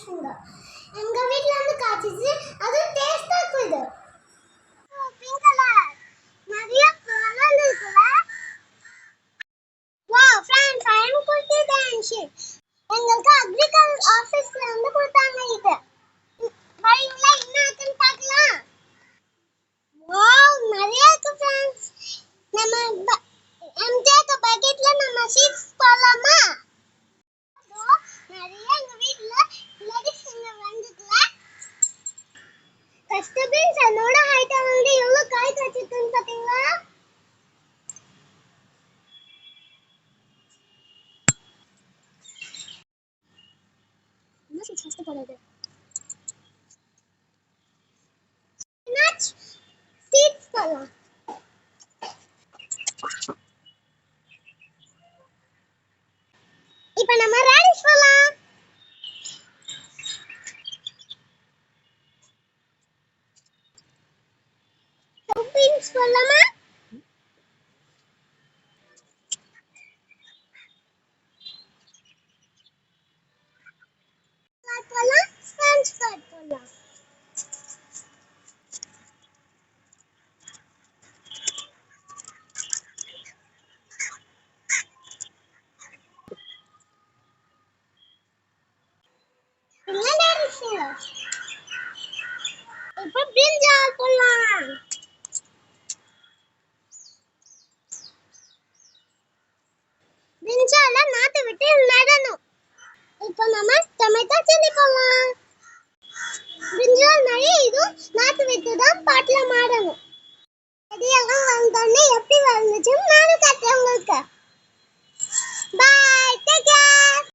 காய்ச்சுங்க. எங்க வீட்ல இருந்து காய்ச்சிச்சு. அது டேஸ்டா இருக்குது. பிங்க் கலர் நிறைய கலர் இருக்குல. வாவ் फ्रेंड्स ஐ அம் குட்டி டான்ஷிங். எங்களுக்கு அக்ரிகல்ச்சர் ஆபீஸ்ல இருந்து கொடுத்தாங்க இது. வரீங்களா என்ன இருக்குன்னு பார்க்கலாம். வாவ் நிறைய இருக்கு फ्रेंड्स. நம்ம எம்ஜேக்கு பக்கெட்ல நம்ம சீட்ஸ் போடலாமா? நிறைய எங்க வீட்ல மெடிசன் வந்துக்குல. கஸ்டபீன்ஸ் என்னோட ஹைட் வந்து எவ்வளவு காய் காய்ச்சிருக்குன்னு பாத்தீங்களா? என்ன சீட்ஸ் ஃபர்ஸ்ட் போடுறது? ஸ்பினாச் சீட்ஸ் போடலாம். இப்போ நம்ம ரேடிஷ் போடலாம். பீன்ஸ் போடலாமா? போடலாம். ஸ்பாஞ்ச் கட் போடலாம். இப்போ பிரிஞ்சால் போடலாம். பிரிஞ்சால நாத்து விட்டு நடணும். இப்போ நம்ம டொமேட்டோ சில்லி போடலாம். பிரிஞ்சால் நிறைய இதுவும் நாத்து விட்டு தான் பாட்டில் மாடணும். இதெல்லாம் வந்தோடனே எப்படி வந்துச்சுன்னு நானும் காட்டுறேன் உங்களுக்கு.